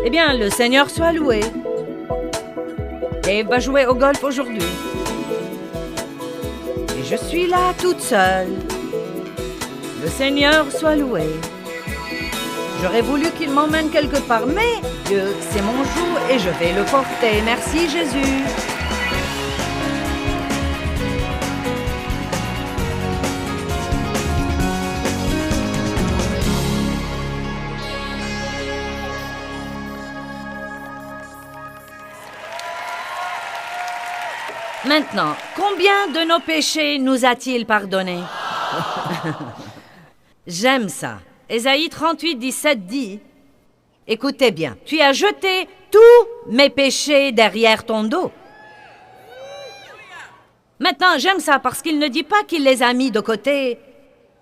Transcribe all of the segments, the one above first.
Eh bien, le Seigneur soit loué. Dave va jouer au golf aujourd'hui. Et je suis là toute seule. Le Seigneur soit loué. J'aurais voulu qu'il m'emmène quelque part, mais Dieu, c'est mon joug et je vais le porter. Merci Jésus. Maintenant, combien de nos péchés nous a-t-il pardonnés? J'aime ça. Ésaïe 38, 17 dit, « Écoutez bien, tu as jeté tous mes péchés derrière ton dos. » Maintenant, j'aime ça parce qu'il ne dit pas qu'il les a mis de côté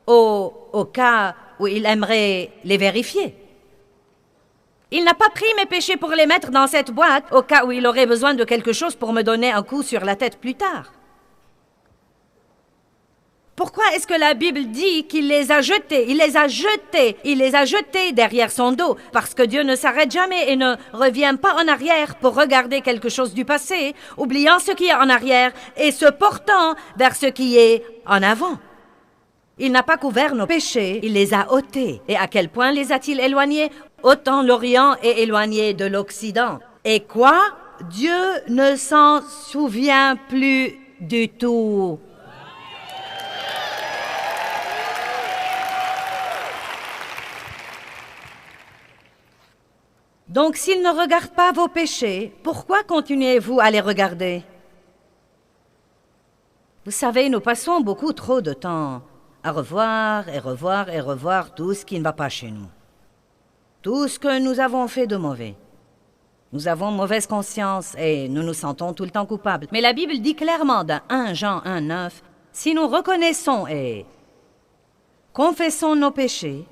au cas où il aimerait les vérifier. Il n'a pas pris mes péchés pour les mettre dans cette boîte au cas où il aurait besoin de quelque chose pour me donner un coup sur la tête plus tard. Pourquoi est-ce que la Bible dit qu'il les a jetés? Il les a jetés derrière son dos, parce que Dieu ne s'arrête jamais et ne revient pas en arrière pour regarder quelque chose du passé, oubliant ce qui est en arrière et se portant vers ce qui est en avant. Il n'a pas couvert nos péchés, il les a ôtés. Et à quel point les a-t-il éloignés? Autant l'Orient est éloigné de l'Occident. Et quoi? Dieu ne s'en souvient plus du tout. Donc, s'il ne regarde pas vos péchés, pourquoi continuez-vous à les regarder? Vous savez, nous passons beaucoup trop de temps à revoir et revoir et revoir tout ce qui ne va pas chez nous. Tout ce que nous avons fait de mauvais. Nous avons mauvaise conscience et nous nous sentons tout le temps coupables. Mais la Bible dit clairement dans 1 Jean 1,9, « Si nous reconnaissons et confessons nos péchés,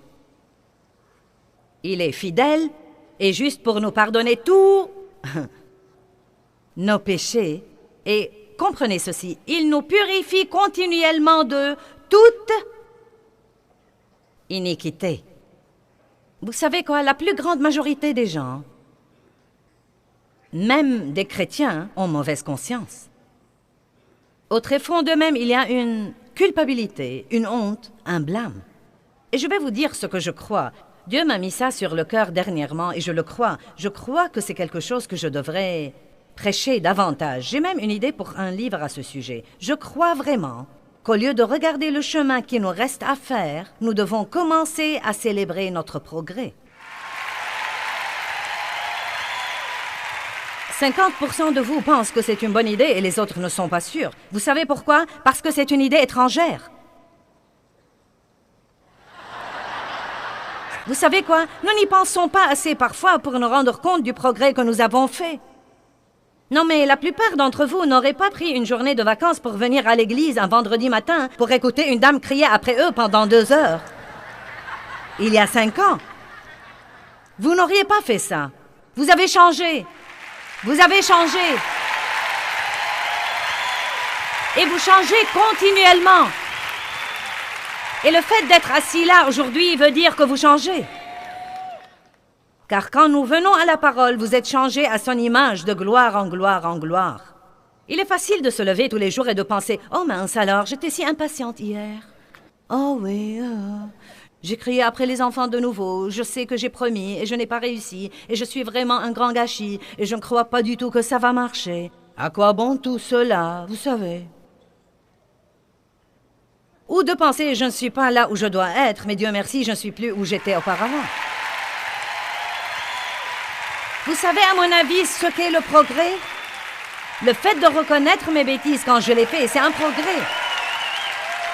il est fidèle et juste pour nous pardonner tous nos péchés. Et comprenez ceci, il nous purifie continuellement de toute iniquité. » Vous savez quoi, la plus grande majorité des gens, même des chrétiens, ont mauvaise conscience. Au tréfond d'eux-mêmes, il y a une culpabilité, une honte, un blâme. Et je vais vous dire ce que je crois. Dieu m'a mis ça sur le cœur dernièrement et je le crois. Je crois que c'est quelque chose que je devrais prêcher davantage. J'ai même une idée pour un livre à ce sujet. Je crois vraiment qu'au lieu de regarder le chemin qui nous reste à faire, nous devons commencer à célébrer notre progrès. 50% de vous pensent que c'est une bonne idée et les autres ne sont pas sûrs. Vous savez pourquoi? Parce que c'est une idée étrangère. Vous savez quoi? Nous n'y pensons pas assez parfois pour nous rendre compte du progrès que nous avons fait. Non, mais la plupart d'entre vous n'auraient pas pris une journée de vacances pour venir à l'église un vendredi matin pour écouter une dame crier après eux pendant 2 heures. Il y a 5 ans. Vous n'auriez pas fait ça. Vous avez changé. Vous avez changé. Et vous changez continuellement. Et le fait d'être assis là aujourd'hui veut dire que vous changez. Car quand nous venons à la parole, vous êtes changés à son image de gloire en gloire en gloire. Il est facile de se lever tous les jours et de penser « Oh mince alors, j'étais si impatiente hier. Oh oui, j'ai crié après les enfants de nouveau. Je sais que j'ai promis et je n'ai pas réussi. Et je suis vraiment un grand gâchis et je ne crois pas du tout que ça va marcher. À quoi bon tout cela, vous savez ?» Ou de penser « Je ne suis pas là où je dois être, mais Dieu merci, je ne suis plus où j'étais auparavant. » Vous savez, à mon avis, ce qu'est le progrès? Le fait de reconnaître mes bêtises quand je les fais, c'est un progrès.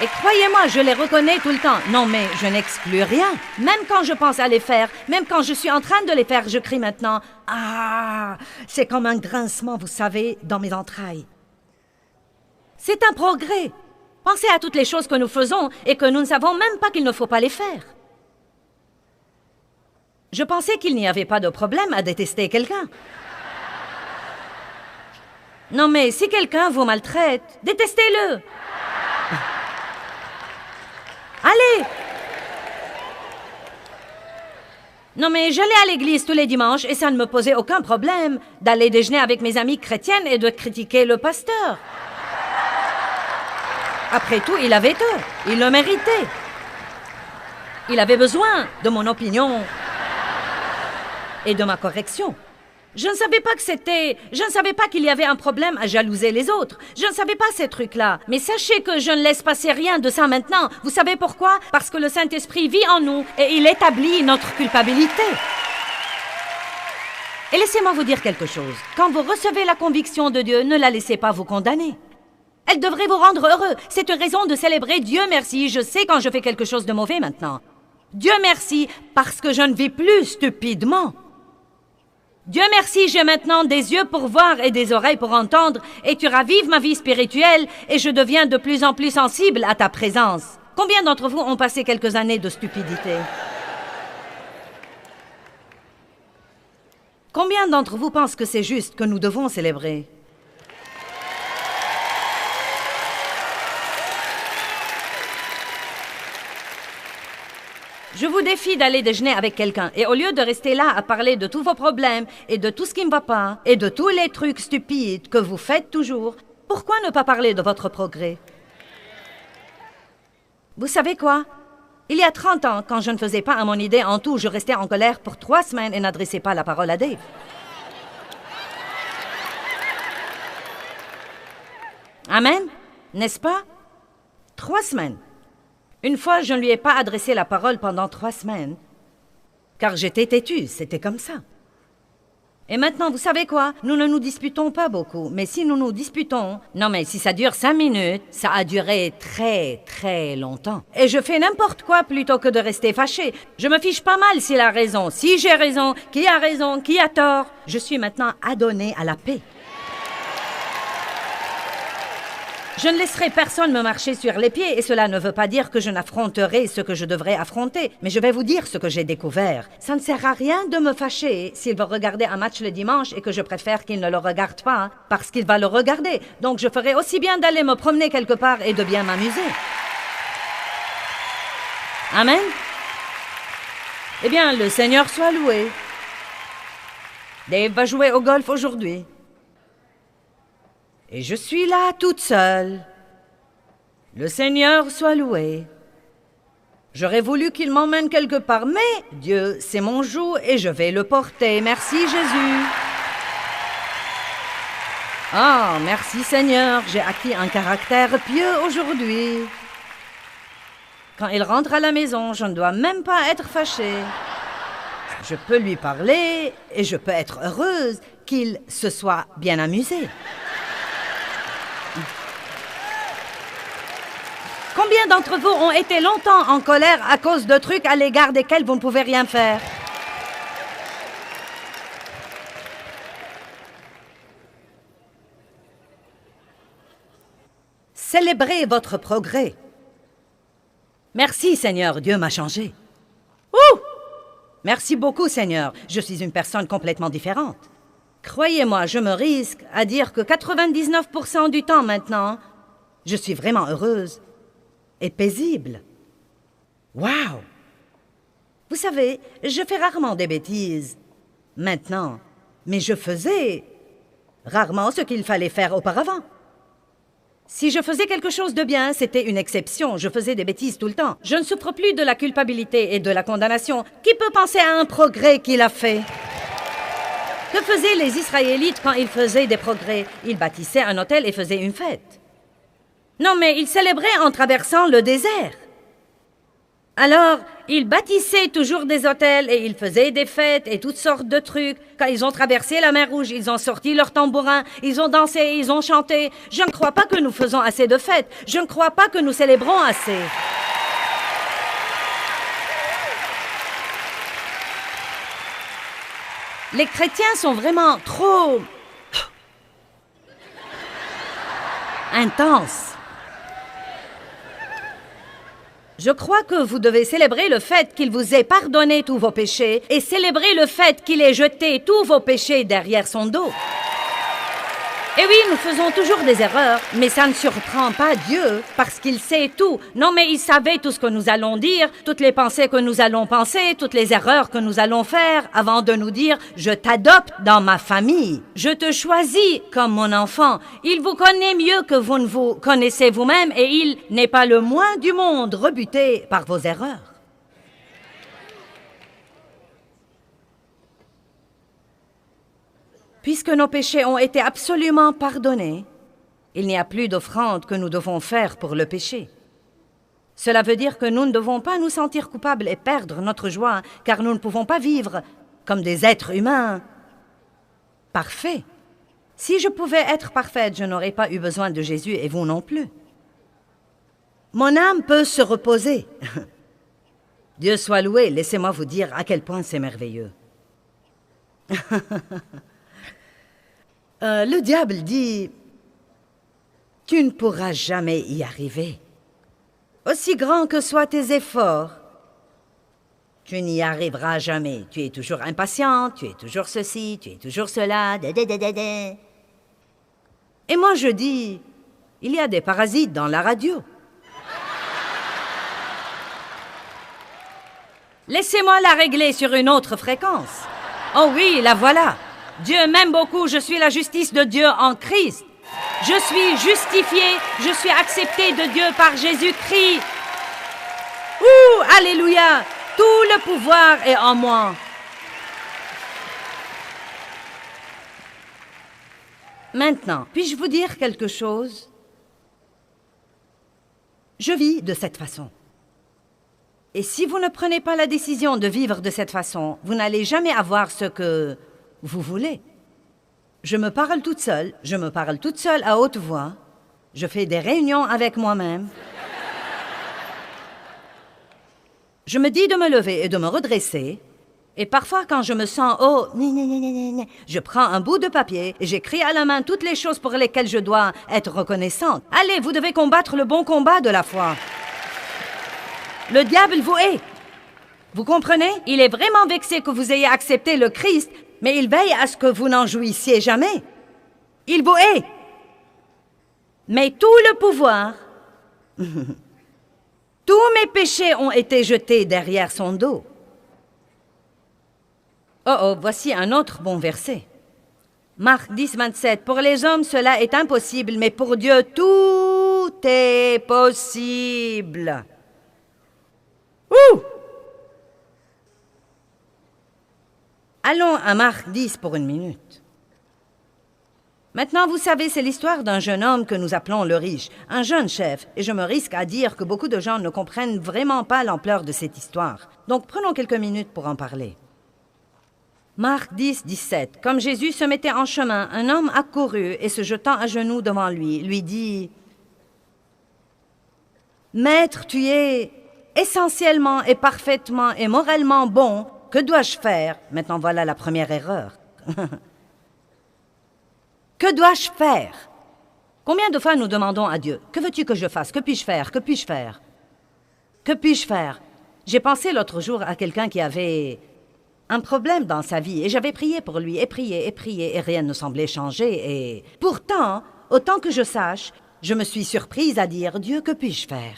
Et croyez-moi, je les reconnais tout le temps. Non, mais je n'exclus rien. Même quand je pense à les faire, même quand je suis en train de les faire, je crie maintenant « Ah !» C'est comme un grincement, vous savez, dans mes entrailles. C'est un progrès. Pensez à toutes les choses que nous faisons et que nous ne savons même pas qu'il ne faut pas les faire. Je pensais qu'il n'y avait pas de problème à détester quelqu'un. Non, mais si quelqu'un vous maltraite, détestez-le. Allez. Non, mais j'allais à l'église tous les dimanches et ça ne me posait aucun problème d'aller déjeuner avec mes amies chrétiennes et de critiquer le pasteur. Après tout, il avait tort. Il le méritait. Il avait besoin de mon opinion et de ma correction. Je ne savais pas qu'il y avait un problème à jalouser les autres. Je ne savais pas ces trucs-là. Mais sachez que je ne laisse passer rien de ça maintenant. Vous savez pourquoi? Parce que le Saint-Esprit vit en nous et il établit notre culpabilité. Et laissez-moi vous dire quelque chose. Quand vous recevez la conviction de Dieu, ne la laissez pas vous condamner. Elle devrait vous rendre heureux. C'est une raison de célébrer Dieu merci. Je sais quand je fais quelque chose de mauvais maintenant. Dieu merci parce que je ne vis plus stupidement. Dieu merci, j'ai maintenant des yeux pour voir et des oreilles pour entendre, et tu ravives ma vie spirituelle, et je deviens de plus en plus sensible à ta présence. Combien d'entre vous ont passé quelques années de stupidité? Combien d'entre vous pensent que c'est juste, que nous devons célébrer? Je vous défie d'aller déjeuner avec quelqu'un et au lieu de rester là à parler de tous vos problèmes et de tout ce qui ne va pas et de tous les trucs stupides que vous faites toujours, pourquoi ne pas parler de votre progrès? Vous savez quoi? Il y a 30 ans, quand je ne faisais pas à mon idée en tout, je restais en colère pour 3 semaines et n'adressais pas la parole à Dave. Amen? N'est-ce pas? 3 semaines. Une fois, je ne lui ai pas adressé la parole pendant 3 semaines, car j'étais têtue, c'était comme ça. Et maintenant, vous savez quoi? Nous ne nous disputons pas beaucoup, mais si nous nous disputons... Non, mais si ça dure 5 minutes, ça a duré très, très longtemps. Et je fais n'importe quoi plutôt que de rester fâchée. Je me fiche pas mal s'il a raison, si j'ai raison, qui a tort. Je suis maintenant adonnée à la paix. Je ne laisserai personne me marcher sur les pieds et cela ne veut pas dire que je n'affronterai ce que je devrais affronter. Mais je vais vous dire ce que j'ai découvert. Ça ne sert à rien de me fâcher s'il veut regarder un match le dimanche et que je préfère qu'il ne le regarde pas parce qu'il va le regarder. Donc je ferai aussi bien d'aller me promener quelque part et de bien m'amuser. Amen. Eh bien, le Seigneur soit loué. Dave va jouer au golf aujourd'hui. Et je suis là toute seule. Le Seigneur soit loué. J'aurais voulu qu'il m'emmène quelque part, mais Dieu, c'est mon joug et je vais le porter. Merci Jésus. Ah, merci Seigneur, j'ai acquis un caractère pieux aujourd'hui. Quand il rentre à la maison, je ne dois même pas être fâchée. Je peux lui parler et je peux être heureuse qu'il se soit bien amusé. Combien d'entre vous ont été longtemps en colère à cause de trucs à l'égard desquels vous ne pouvez rien faire? Célébrez votre progrès. Merci, Seigneur, Dieu m'a changé. Ouh! Merci beaucoup, Seigneur. Je suis une personne complètement différente. Croyez-moi, je me risque à dire que 99% du temps maintenant, je suis vraiment heureuse. Et paisible. Wow! Vous savez, je fais rarement des bêtises maintenant, mais je faisais rarement ce qu'il fallait faire auparavant. Si je faisais quelque chose de bien, c'était une exception. Je faisais des bêtises tout le temps. Je ne souffre plus de la culpabilité et de la condamnation. Qui peut penser à un progrès qu'il a fait? Que faisaient les Israélites quand ils faisaient des progrès? Ils bâtissaient un hôtel et faisaient une fête. Non, mais ils célébraient en traversant le désert. Alors, ils bâtissaient toujours des hôtels et ils faisaient des fêtes et toutes sortes de trucs. Quand ils ont traversé la mer Rouge, ils ont sorti leurs tambourins, ils ont dansé, ils ont chanté. Je ne crois pas que nous faisons assez de fêtes. Je ne crois pas que nous célébrons assez. Les chrétiens sont vraiment trop intenses. Je crois que vous devez célébrer le fait qu'il vous ait pardonné tous vos péchés et célébrer le fait qu'il ait jeté tous vos péchés derrière son dos. Et oui, nous faisons toujours des erreurs, mais ça ne surprend pas Dieu, parce qu'il sait tout. Non, mais il savait tout ce que nous allons dire, toutes les pensées que nous allons penser, toutes les erreurs que nous allons faire, avant de nous dire « Je t'adopte dans ma famille. Je te choisis comme mon enfant. Il vous connaît mieux que vous ne vous connaissez vous-même, et il n'est pas le moins du monde rebuté par vos erreurs. » Puisque nos péchés ont été absolument pardonnés, il n'y a plus d'offrande que nous devons faire pour le péché. Cela veut dire que nous ne devons pas nous sentir coupables et perdre notre joie, car nous ne pouvons pas vivre comme des êtres humains parfaits. Si je pouvais être parfaite, je n'aurais pas eu besoin de Jésus et vous non plus. Mon âme peut se reposer. Dieu soit loué, laissez-moi vous dire à quel point c'est merveilleux. Le diable dit « Tu ne pourras jamais y arriver. Aussi grands que soient tes efforts, tu n'y arriveras jamais. Tu es toujours impatient, tu es toujours ceci, tu es toujours cela. » Et moi je dis « Il y a des parasites dans la radio. » Laissez-moi la régler sur une autre fréquence. Oh oui, la voilà. Dieu m'aime beaucoup, je suis la justice de Dieu en Christ. Je suis justifié, je suis accepté de Dieu par Jésus-Christ. Ouh, alléluia, tout le pouvoir est en moi. Maintenant, puis-je vous dire quelque chose? Je vis de cette façon. Et si vous ne prenez pas la décision de vivre de cette façon, vous n'allez jamais avoir ce que vous voulez. Je me parle toute seule à haute voix. Je fais des réunions avec moi-même. Je me dis de me lever et de me redresser. Et parfois, quand je me sens je prends un bout de papier et j'écris à la main toutes les choses pour lesquelles je dois être reconnaissante. Allez, vous devez combattre le bon combat de la foi. Le diable vous hait. Vous comprenez? Il est vraiment vexé que vous ayez accepté le Christ, mais il veille à ce que vous n'en jouissiez jamais. Il vous hait. Mais tout le pouvoir, tous mes péchés ont été jetés derrière son dos. Oh, voici un autre bon verset. Marc 10, 27. Pour les hommes, cela est impossible, mais pour Dieu, tout est possible. Ouh! Allons à Marc 10 pour une minute. Maintenant, vous savez, c'est l'histoire d'un jeune homme que nous appelons le riche, un jeune chef, et je me risque à dire que beaucoup de gens ne comprennent vraiment pas l'ampleur de cette histoire. Donc, prenons quelques minutes pour en parler. Marc 10, 17. Comme Jésus se mettait en chemin, un homme accourut et se jetant à genoux devant lui, lui dit « Maître, tu es essentiellement et parfaitement et moralement bon. Que dois-je faire? » Maintenant, voilà la première erreur. Que dois-je faire? Combien de fois nous demandons à Dieu, « Que veux-tu que je fasse? Que puis-je faire? Que puis-je faire? Que puis-je faire? » J'ai pensé l'autre jour à quelqu'un qui avait un problème dans sa vie et j'avais prié pour lui et prié et rien ne semblait changer et pourtant, autant que je sache, je me suis surprise à dire, « Dieu, que puis-je faire? »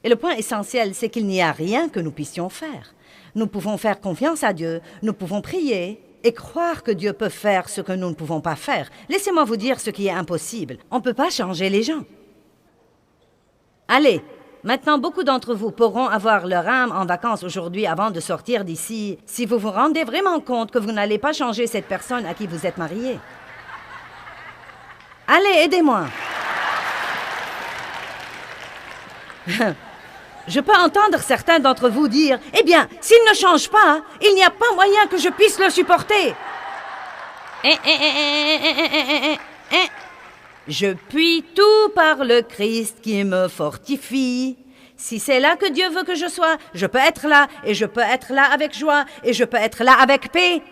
Et le point essentiel, c'est qu'il n'y a rien que nous puissions faire. Nous pouvons faire confiance à Dieu, nous pouvons prier et croire que Dieu peut faire ce que nous ne pouvons pas faire. Laissez-moi vous dire ce qui est impossible. On ne peut pas changer les gens. Allez, maintenant beaucoup d'entre vous pourront avoir leur âme en vacances aujourd'hui avant de sortir d'ici, si vous vous rendez vraiment compte que vous n'allez pas changer cette personne à qui vous êtes marié. Allez, aidez-moi. Je peux entendre certains d'entre vous dire « Eh bien, s'il ne change pas, il n'y a pas moyen que je puisse le supporter. » Je puis tout par le Christ qui me fortifie. Si c'est là que Dieu veut que je sois, je peux être là, et je peux être là avec joie, et je peux être là avec paix.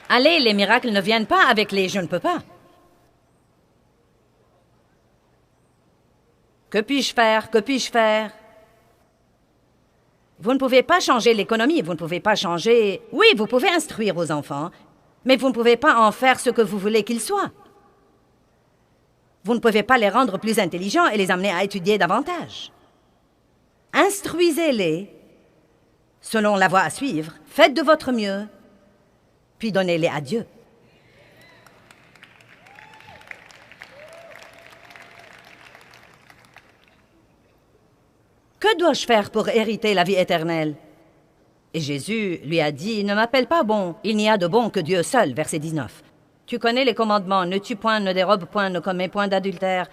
Allez, les miracles ne viennent pas avec les « je ne peux pas ». Que puis-je faire? Que puis-je faire? Vous ne pouvez pas changer l'économie, vous ne pouvez pas changer... Oui, vous pouvez instruire vos enfants, mais vous ne pouvez pas en faire ce que vous voulez qu'ils soient. Vous ne pouvez pas les rendre plus intelligents et les amener à étudier davantage. Instruisez-les selon la voie à suivre, faites de votre mieux, puis donnez-les à Dieu. Que dois-je faire pour hériter la vie éternelle? Et Jésus lui a dit, ne m'appelle pas bon, il n'y a de bon que Dieu seul, verset 19. Tu connais les commandements, ne tue point, ne dérobe point, ne commets point d'adultère,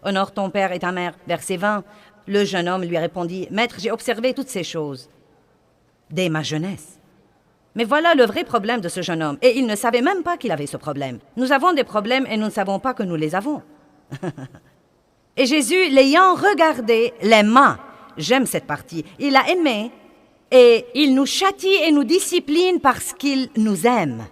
honore ton père et ta mère, verset 20. Le jeune homme lui répondit, Maître, j'ai observé toutes ces choses dès ma jeunesse. Mais voilà le vrai problème de ce jeune homme, et il ne savait même pas qu'il avait ce problème. Nous avons des problèmes et nous ne savons pas que nous les avons. Et Jésus, l'ayant regardé, l'aima. J'aime cette partie. Il l'a aimé et il nous châtie et nous discipline parce qu'il nous aime.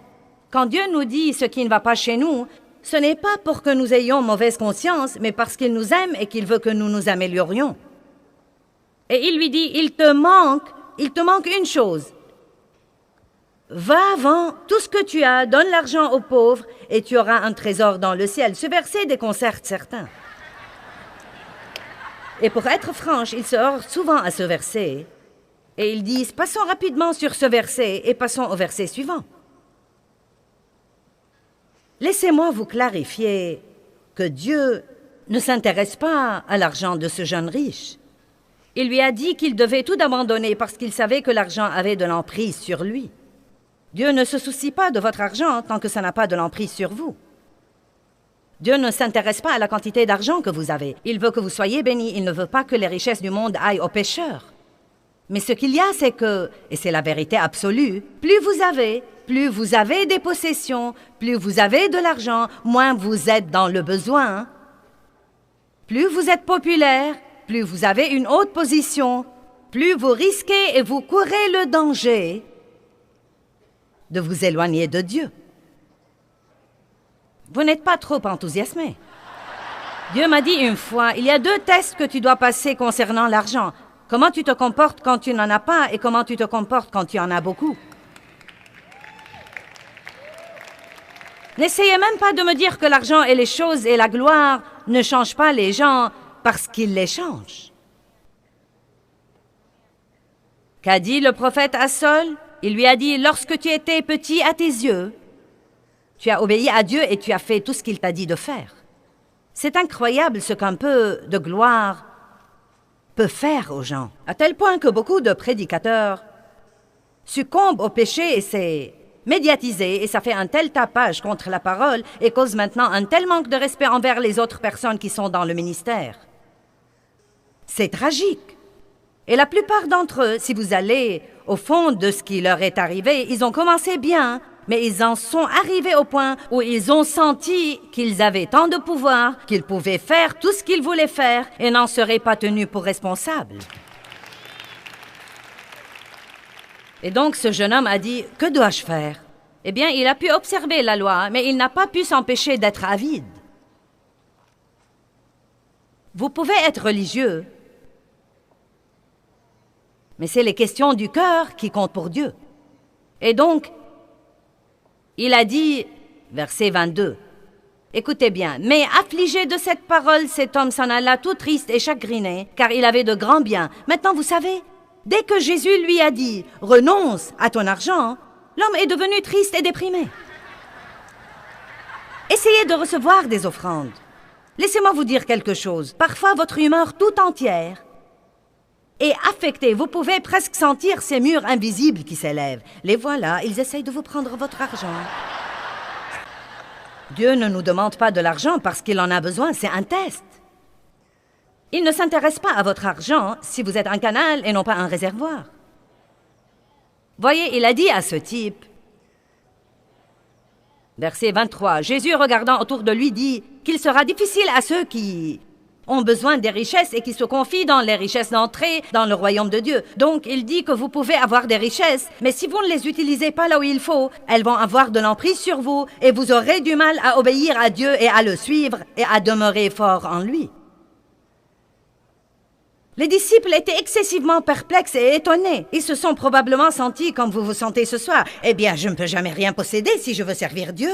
Quand Dieu nous dit ce qui ne va pas chez nous, ce n'est pas pour que nous ayons mauvaise conscience, mais parce qu'il nous aime et qu'il veut que nous nous améliorions. Et il lui dit, il te manque une chose. Va, vends tout ce que tu as, donne l'argent aux pauvres et tu auras un trésor dans le ciel. Ce verset déconcerte certains. Et pour être franche, ils se heurtent souvent à ce verset et ils disent, passons rapidement sur ce verset et passons au verset suivant. Laissez-moi vous clarifier que Dieu ne s'intéresse pas à l'argent de ce jeune riche. Il lui a dit qu'il devait tout abandonner parce qu'il savait que l'argent avait de l'emprise sur lui. Dieu ne se soucie pas de votre argent tant que ça n'a pas de l'emprise sur vous. Dieu ne s'intéresse pas à la quantité d'argent que vous avez. Il veut que vous soyez bénis. Il ne veut pas que les richesses du monde aillent aux pécheurs. Mais ce qu'il y a, c'est que, et c'est la vérité absolue, plus vous avez des possessions, plus vous avez de l'argent, moins vous êtes dans le besoin. Plus vous êtes populaire, plus vous avez une haute position, plus vous risquez et vous courez le danger de vous éloigner de Dieu. Vous n'êtes pas trop enthousiasmé. Dieu m'a dit une fois, il y a 2 tests que tu dois passer concernant l'argent. Comment tu te comportes quand tu n'en as pas et comment tu te comportes quand tu en as beaucoup. N'essayez même pas de me dire que l'argent et les choses et la gloire ne changent pas les gens parce qu'ils les changent. Qu'a dit le prophète à Saul? Il lui a dit, lorsque tu étais petit à tes yeux, tu as obéi à Dieu et tu as fait tout ce qu'il t'a dit de faire. C'est incroyable ce qu'un peu de gloire peut faire aux gens, à tel point que beaucoup de prédicateurs succombent au péché et c'est médiatisé et ça fait un tel tapage contre la parole et cause maintenant un tel manque de respect envers les autres personnes qui sont dans le ministère. C'est tragique. Et la plupart d'entre eux, si vous allez au fond de ce qui leur est arrivé, ils ont commencé bien, mais ils en sont arrivés au point où ils ont senti qu'ils avaient tant de pouvoir qu'ils pouvaient faire tout ce qu'ils voulaient faire et n'en seraient pas tenus pour responsables. Et donc ce jeune homme a dit, « Que dois-je faire ?» Eh bien, il a pu observer la loi, mais il n'a pas pu s'empêcher d'être avide. Vous pouvez être religieux, mais c'est les questions du cœur qui comptent pour Dieu. Et donc, il a dit, verset 22, « Écoutez bien, mais affligé de cette parole, cet homme s'en alla tout triste et chagriné, car il avait de grands biens. Maintenant, vous savez, dès que Jésus lui a dit, « Renonce à ton argent », l'homme est devenu triste et déprimé. Essayez de recevoir des offrandes. Laissez-moi vous dire quelque chose. Parfois, votre humeur tout entière est affectée. Vous pouvez presque sentir ces murs invisibles qui s'élèvent. Les voilà, ils essayent de vous prendre votre argent. Dieu ne nous demande pas de l'argent parce qu'il en a besoin, c'est un test. Il ne s'intéresse pas à votre argent si vous êtes un canal et non pas un réservoir. Voyez, il a dit à ce type, verset 23, Jésus regardant autour de lui dit qu'il sera difficile à ceux qui ont besoin des richesses et qui se confient dans les richesses d'entrée dans le royaume de Dieu. Donc, il dit que vous pouvez avoir des richesses, mais si vous ne les utilisez pas là où il faut, elles vont avoir de l'emprise sur vous et vous aurez du mal à obéir à Dieu et à le suivre et à demeurer fort en lui. Les disciples étaient excessivement perplexes et étonnés. Ils se sont probablement sentis comme vous vous sentez ce soir. Eh bien, je ne peux jamais rien posséder si je veux servir Dieu.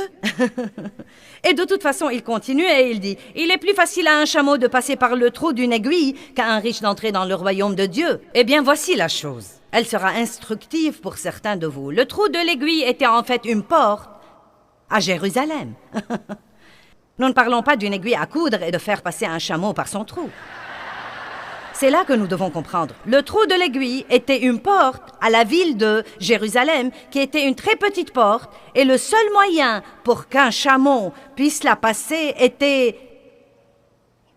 Et de toute façon, il continue et il dit, « Il est plus facile à un chameau de passer par le trou d'une aiguille qu'à un riche d'entrer dans le royaume de Dieu. » Eh bien, voici la chose. Elle sera instructive pour certains de vous. Le trou de l'aiguille était en fait une porte à Jérusalem. Nous ne parlons pas d'une aiguille à coudre et de faire passer un chameau par son trou. C'est là que nous devons comprendre. Le trou de l'aiguille était une porte à la ville de Jérusalem, qui était une très petite porte, et le seul moyen pour qu'un chameau puisse la passer était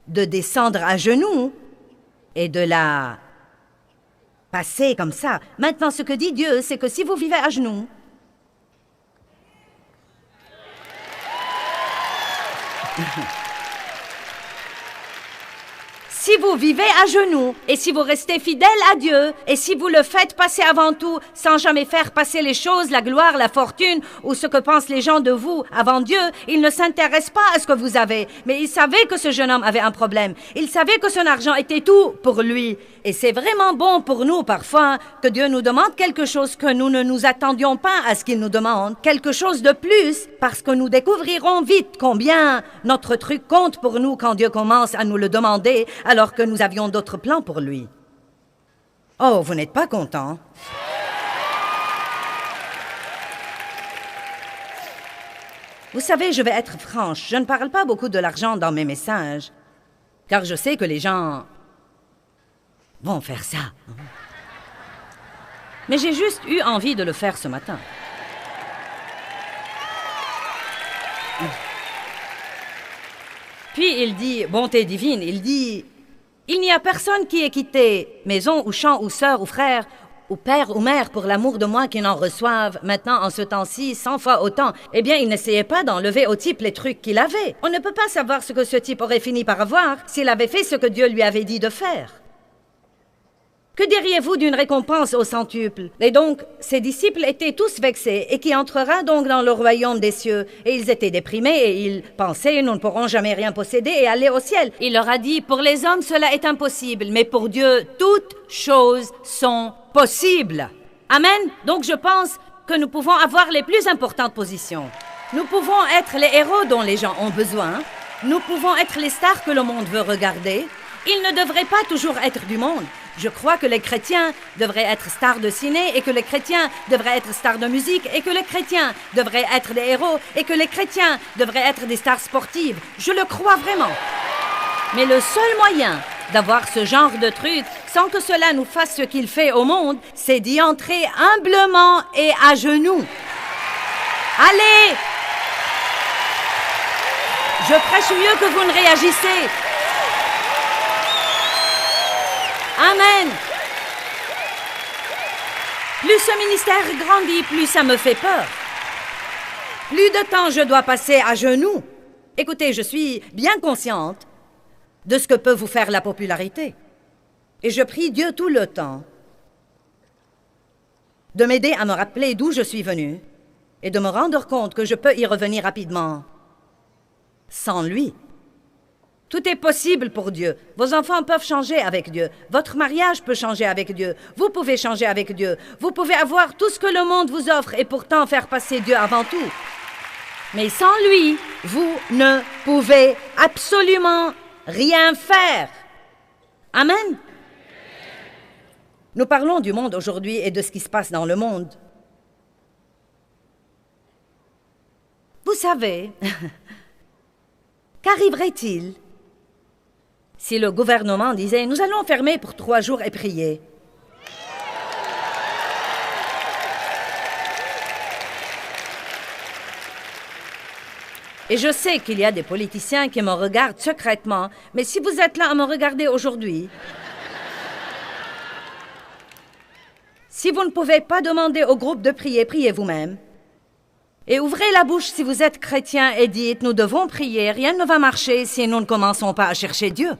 de descendre à genoux et de la passer comme ça. Maintenant, ce que dit Dieu, c'est que si vous vivez à genoux, si vous vivez à genoux et si vous restez fidèle à Dieu et si vous le faites passer avant tout sans jamais faire passer les choses, la gloire, la fortune ou ce que pensent les gens de vous avant Dieu, il ne s'intéresse pas à ce que vous avez. Mais il savait que ce jeune homme avait un problème. Il savait que son argent était tout pour lui. Et c'est vraiment bon pour nous parfois que Dieu nous demande quelque chose que nous ne nous attendions pas à ce qu'il nous demande. Quelque chose de plus parce que nous découvrirons vite combien notre truc compte pour nous quand Dieu commence à nous le demander alors que nous avions d'autres plans pour lui. Oh, vous n'êtes pas content? Vous savez, je vais être franche, je ne parle pas beaucoup de l'argent dans mes messages, car je sais que les gens vont faire ça. Mais j'ai juste eu envie de le faire ce matin. Puis il dit, bonté divine, il dit, il n'y a personne qui ait quitté maison ou champ ou sœur ou frère ou père ou mère pour l'amour de moi qui n'en reçoive maintenant en ce temps-ci 100 fois autant. Eh bien, il n'essayait pas d'enlever au type les trucs qu'il avait. On ne peut pas savoir ce que ce type aurait fini par avoir s'il avait fait ce que Dieu lui avait dit de faire. Que diriez-vous d'une récompense au centuple? Et donc, ses disciples étaient tous vexés, et qui entrera donc dans le royaume des cieux? Et ils étaient déprimés, et ils pensaient, nous ne pourrons jamais rien posséder et aller au ciel. Il leur a dit, pour les hommes, cela est impossible, mais pour Dieu, toutes choses sont possibles. Amen? Donc je pense que nous pouvons avoir les plus importantes positions. Nous pouvons être les héros dont les gens ont besoin. Nous pouvons être les stars que le monde veut regarder. Ils ne devraient pas toujours être du monde. Je crois que les chrétiens devraient être stars de ciné et que les chrétiens devraient être stars de musique et que les chrétiens devraient être des héros et que les chrétiens devraient être des stars sportives. Je le crois vraiment. Mais le seul moyen d'avoir ce genre de truc sans que cela nous fasse ce qu'il fait au monde, c'est d'y entrer humblement et à genoux. Allez! Je prêche mieux que vous ne réagissez. Amen. Plus ce ministère grandit, plus ça me fait peur. Plus de temps je dois passer à genoux. Écoutez, je suis bien consciente de ce que peut vous faire la popularité. Et je prie Dieu tout le temps de m'aider à me rappeler d'où je suis venue et de me rendre compte que je peux y revenir rapidement sans lui. Tout est possible pour Dieu. Vos enfants peuvent changer avec Dieu. Votre mariage peut changer avec Dieu. Vous pouvez changer avec Dieu. Vous pouvez avoir tout ce que le monde vous offre et pourtant faire passer Dieu avant tout. Mais sans lui, vous ne pouvez absolument rien faire. Amen. Nous parlons du monde aujourd'hui et de ce qui se passe dans le monde. Vous savez, qu'arriverait-il si le gouvernement disait « Nous allons fermer pour 3 jours et prier ». Et je sais qu'il y a des politiciens qui me regardent secrètement, mais si vous êtes là à me regarder aujourd'hui, si vous ne pouvez pas demander au groupe de prier, priez vous-même. Et ouvrez la bouche si vous êtes chrétien et dites « Nous devons prier, rien ne va marcher si nous ne commençons pas à chercher Dieu ».